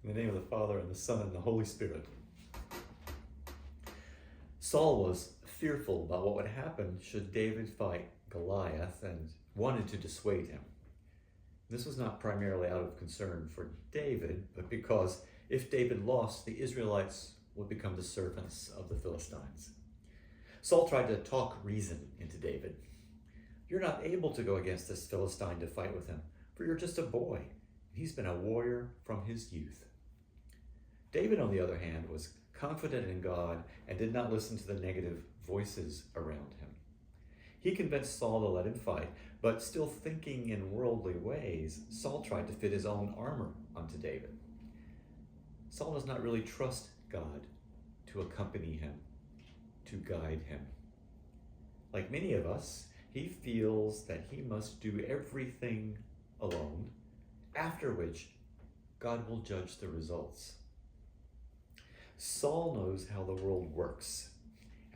In the name of the Father, and the Son, and the Holy Spirit. Saul was fearful about what would happen should David fight Goliath and wanted to dissuade him. This was not primarily out of concern for David, but because if David lost, the Israelites would become the servants of the Philistines. Saul tried to talk reason into David. You're not able to go against this Philistine to fight with him, for you're just a boy. He's been a warrior from his youth. David, on the other hand, was confident in God and did not listen to the negative voices around him. He convinced Saul to let him fight, but still thinking in worldly ways, Saul tried to fit his own armor onto David. Saul does not really trust God to accompany him, to guide him. Like many of us, he feels that he must do everything alone, after which God will judge the results. Saul knows how the world works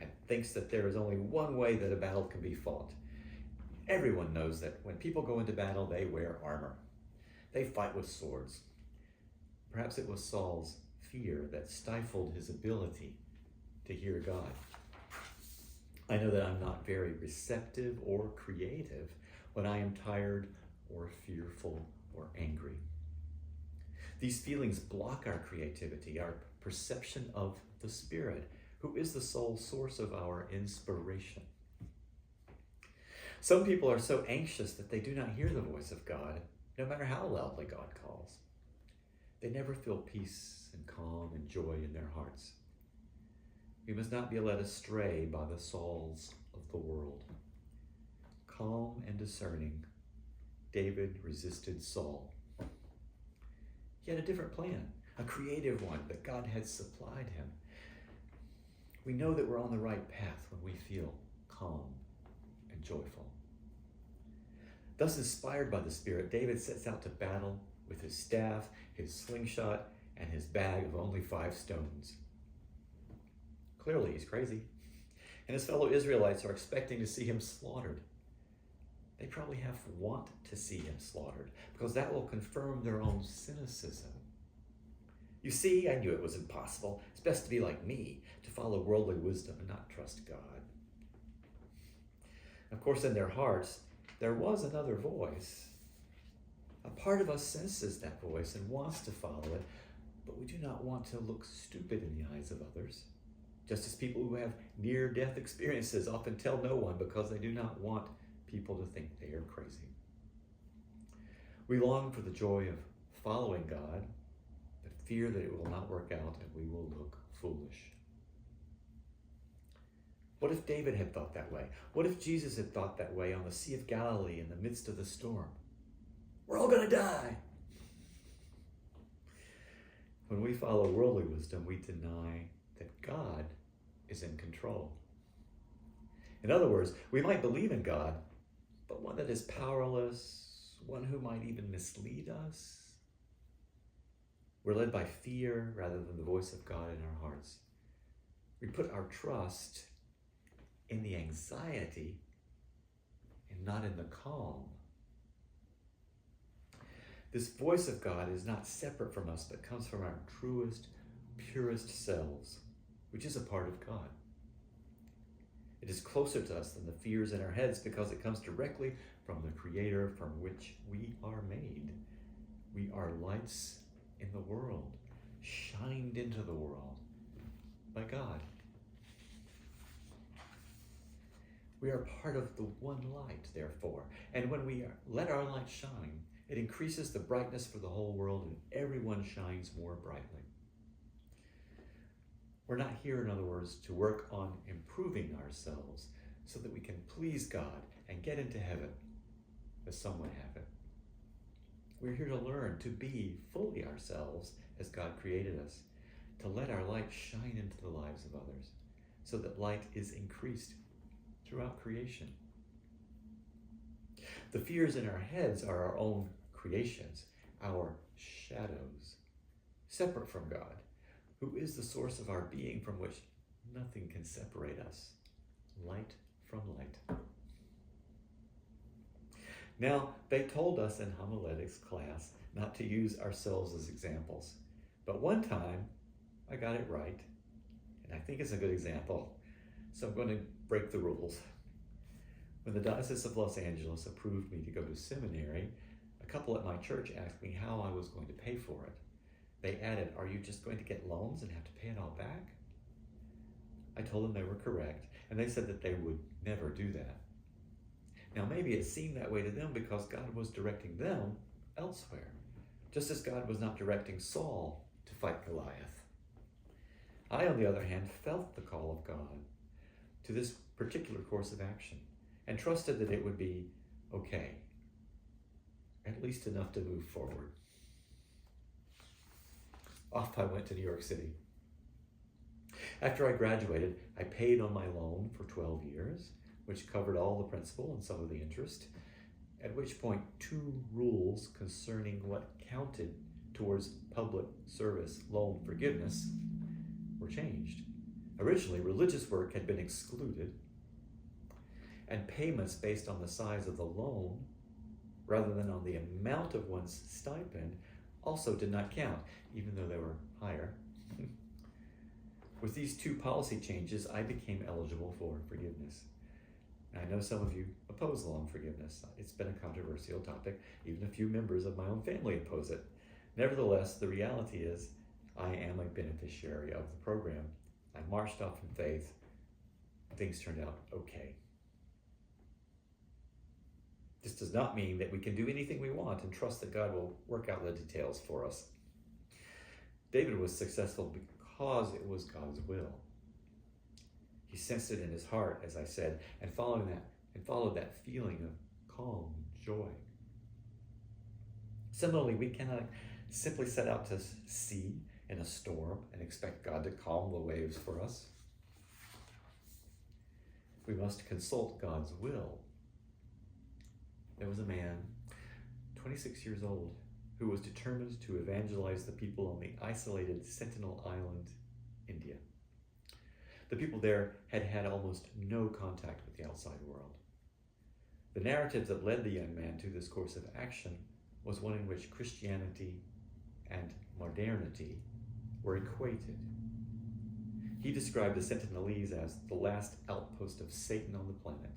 and thinks that there is only one way that a battle can be fought. Everyone knows that when people go into battle, they wear armor. They fight with swords. Perhaps it was Saul's fear that stifled his ability to hear God. I know that I'm not very receptive or creative when I am tired or fearful or angry. These feelings block our creativity, our perception of the Spirit, who is the sole source of our inspiration. Some people are so anxious that they do not hear the voice of God, no matter how loudly God calls. They never feel peace and calm and joy in their hearts. We must not be led astray by the Sauls of the world. Calm and discerning, David resisted Saul. He had a different plan, a creative one that God had supplied him. We know that we're on the right path when we feel calm and joyful. Thus, inspired by the Spirit, David sets out to battle with his staff, his slingshot, and his bag of only 5 stones. Clearly, he's crazy, and his fellow Israelites are expecting to see him slaughtered. They probably want to see him slaughtered, because that will confirm their own cynicism. You see, I knew it was impossible. It's best to be like me, to follow worldly wisdom and not trust God. Of course, in their hearts, there was another voice. A part of us senses that voice and wants to follow it, but we do not want to look stupid in the eyes of others. Just as people who have near-death experiences often tell no one because they do not want people to think they are crazy. We long for the joy of following God, but fear that it will not work out and we will look foolish. What if David had thought that way? What if Jesus had thought that way on the Sea of Galilee in the midst of the storm? We're all going to die. When we follow worldly wisdom, we deny that God is in control. In other words, we might believe in God, but one that is powerless, one who might even mislead us. We're led by fear rather than the voice of God in our hearts. We put our trust in the anxiety and not in the calm. This voice of God is not separate from us, but comes from our truest, purest selves, which is a part of God. It is closer to us than the fears in our heads because it comes directly from the Creator from which we are made. We are lights in the world, shined into the world by God. We are part of the one light, therefore, and when we let our light shine, it increases the brightness for the whole world and everyone shines more brightly. We're not here, in other words, to work on improving ourselves so that we can please God and get into heaven, as some would have it. We're here to learn to be fully ourselves as God created us, to let our light shine into the lives of others so that light is increased throughout creation. The fears in our heads are our own creations, our shadows, separate from God, who is the source of our being from which nothing can separate us. Light from light. Now, they told us in homiletics class not to use ourselves as examples, But one time, I got it right, and I think it's a good example, so I'm going to break the rules. When the Diocese of Los Angeles approved me to go to seminary, a couple at my church asked me how I was going to pay for it. They added, "Are you just going to get loans and have to pay it all back?" I told them they were correct, and they said that they would never do that. Now, maybe it seemed that way to them because God was directing them elsewhere, just as God was not directing Saul to fight Goliath. I, on the other hand, felt the call of God to this particular course of action and trusted that it would be okay, at least enough to move forward. Off I went to New York City. After I graduated, I paid on my loan for 12 years, which covered all the principal and some of the interest, at which point 2 rules concerning what counted towards public service loan forgiveness were changed. Originally, religious work had been excluded, and payments based on the size of the loan, rather than on the amount of one's stipend, also did not count, even though they were higher. With these 2 policy changes, I became eligible for forgiveness. I know some of you oppose loan forgiveness. It's been a controversial topic. Even a few members of my own family oppose it. Nevertheless, the reality is I am a beneficiary of the program. I marched off in faith. Things turned out okay. This does not mean that we can do anything we want and trust that God will work out the details for us. David was successful because it was God's will. He sensed it in his heart, as I said, and followed that feeling of calm joy. Similarly, we cannot simply set out to sea in a storm and expect God to calm the waves for us. We must consult God's will. There was a man, 26 years old, who was determined to evangelize the people on the isolated Sentinel Island, India. The people there had had almost no contact with the outside world. The narrative that led the young man to this course of action was one in which Christianity and modernity were equated. He described the Sentinelese as the last outpost of Satan on the planet.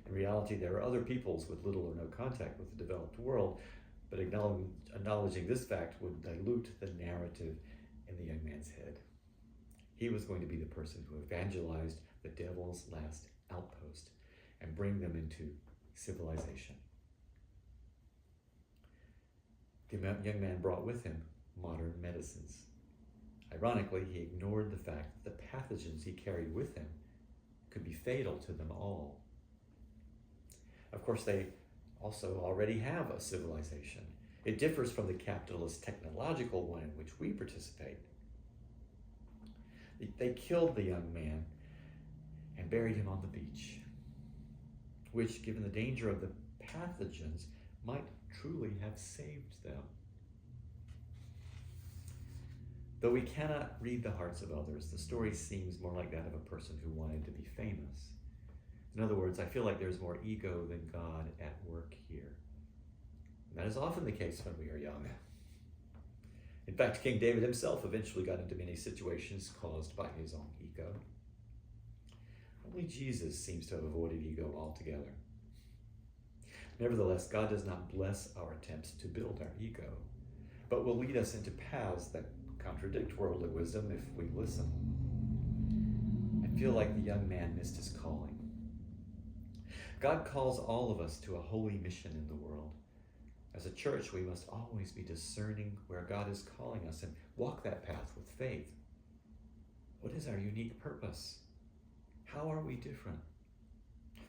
In reality, there are other peoples with little or no contact with the developed world, but acknowledging this fact would dilute the narrative in the young man's head. He was going to be the person who evangelized the devil's last outpost and bring them into civilization. The young man brought with him modern medicines. Ironically, he ignored the fact that the pathogens he carried with him could be fatal to them all. Of course, they also already have a civilization. It differs from the capitalist technological one in which we participate. They killed the young man and buried him on the beach, which, given the danger of the pathogens, might truly have saved them. Though we cannot read the hearts of others, the story seems more like that of a person who wanted to be famous. In other words, I feel like there's more ego than God at work here. And that is often the case when we are young. In fact, King David himself eventually got into many situations caused by his own ego. Only Jesus seems to have avoided ego altogether. Nevertheless, God does not bless our attempts to build our ego, but will lead us into paths that contradict worldly wisdom if we listen. I feel like the young man missed his calling. God calls all of us to a holy mission in the world. As a church, we must always be discerning where God is calling us and walk that path with faith. What is our unique purpose? How are we different?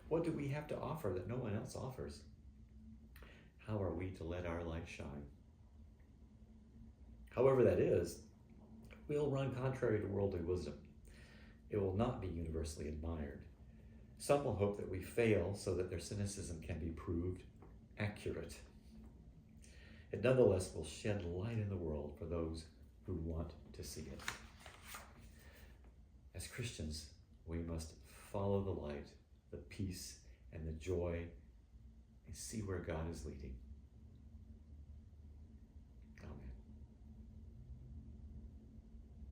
What do we have to offer that no one else offers? How are we to let our light shine? However that is, we'll run contrary to worldly wisdom. It will not be universally admired. Some will hope that we fail so that their cynicism can be proved accurate. It nonetheless will shed light in the world for those who want to see it. As Christians, we must follow the light, the peace, and the joy, and see where God is leading.